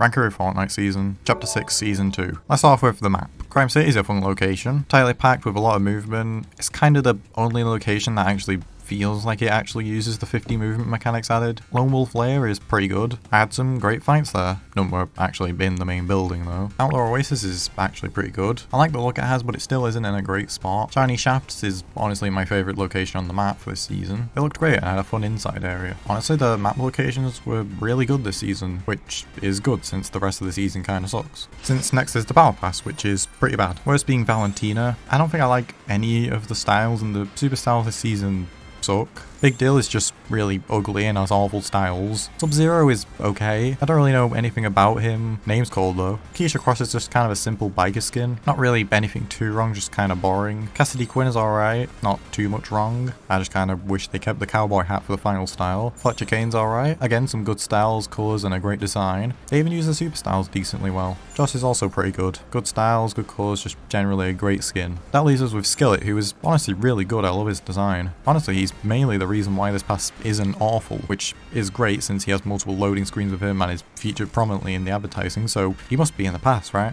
Ranker Fortnite Season, Chapter 6 Season 2. Let's start off with the map. Crime City is a fun location, tightly packed with a lot of movement. It's kind of the only location that actually feels like it actually uses the 50 movement mechanics added. Lone Wolf Lair is pretty good. I had some great fights there. None were actually in the main building though. Outlaw Oasis is actually pretty good. I like the look it has, but it still isn't in a great spot. Shiny Shafts is honestly my favourite location on the map for this season. It looked great and had a fun inside area. Honestly, the map locations were really good this season, which is good since the rest of the season kinda sucks. Since next is the Battle Pass, which is pretty bad. Worst being Valentina. I don't think I like any of the styles, and the super styles this season suck. Big Deal is just really ugly and has awful styles. Sub-Zero is okay. I don't really know anything about him. Name's cool though. Keisha Cross is just kind of a simple biker skin. Not really anything too wrong, just kind of boring. Cassidy Quinn is alright. Not too much wrong. I just kind of wish they kept the cowboy hat for the final style. Fletcher Kane's alright. Again, some good styles, colours, and a great design. They even use the super styles decently well. Joss is also pretty good. Good styles, good colours, just generally a great skin. That leaves us with Skillet, who is honestly really good. I love his design. Honestly, he's mainly the reason why this pass isn't awful, which is great since he has multiple loading screens with him and is featured prominently in the advertising, so he must be in the pass, right?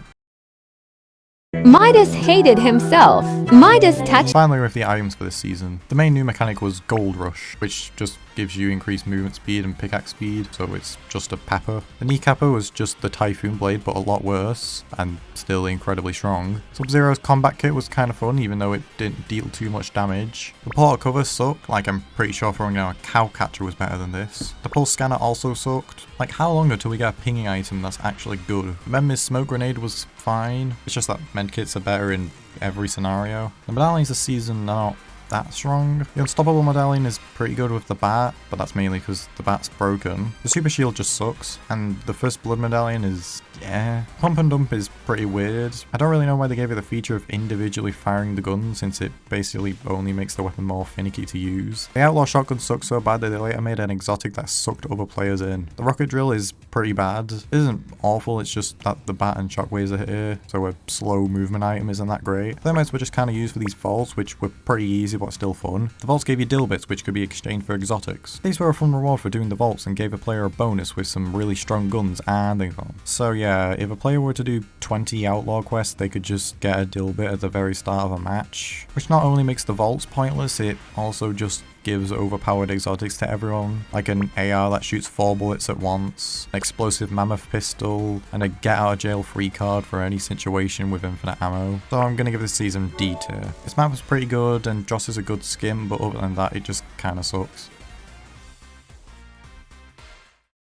Midas hated himself. Midas touched. Finally, with the items for this season, the main new mechanic was Gold Rush, which just gives you increased movement speed and pickaxe speed, so it's just a pepper. The Kneecapper was just the Typhoon Blade, but a lot worse, and still incredibly strong. Sub-Zero's combat kit was kind of fun, even though it didn't deal too much damage. The portal cover sucked, like I'm pretty sure throwing out a Cowcatcher was better than this. The pulse scanner also sucked. Like, how long until we get a pinging item that's actually good? Mem's Smoke Grenade was fine, it's just that medkits are better in every scenario. The medallions this season are not that strong. The Unstoppable medallion is pretty good with the bat, but that's mainly because the bat's broken. The super shield just sucks, and the First Blood medallion is, yeah. Pump and dump is pretty weird. I don't really know why they gave it the feature of individually firing the gun, since it basically only makes the weapon more finicky to use. The outlaw shotgun sucks so bad that they later made an exotic that sucked other players in. The rocket drill is pretty bad. It isn't awful, it's just that the bat and shockwaves are here, so a slow movement item isn't that great. Thermites were just kind of used for these vaults, which were pretty easy but still fun. The vaults gave you dill bits, which could be exchanged for exotics. These were a fun reward for doing the vaults and gave a player a bonus with some really strong guns and a gun. So yeah, if a player were to do 20 outlaw quests, they could just get a dill bit at the very start of a match, which not only makes the vaults pointless, it also just gives overpowered exotics to everyone, like an AR that shoots 4 bullets at once, an explosive mammoth pistol, and a get out of jail free card for any situation with infinite ammo. So I'm gonna give this season D tier. This map was pretty good and Joss is a good skin, but other than that it just kinda sucks.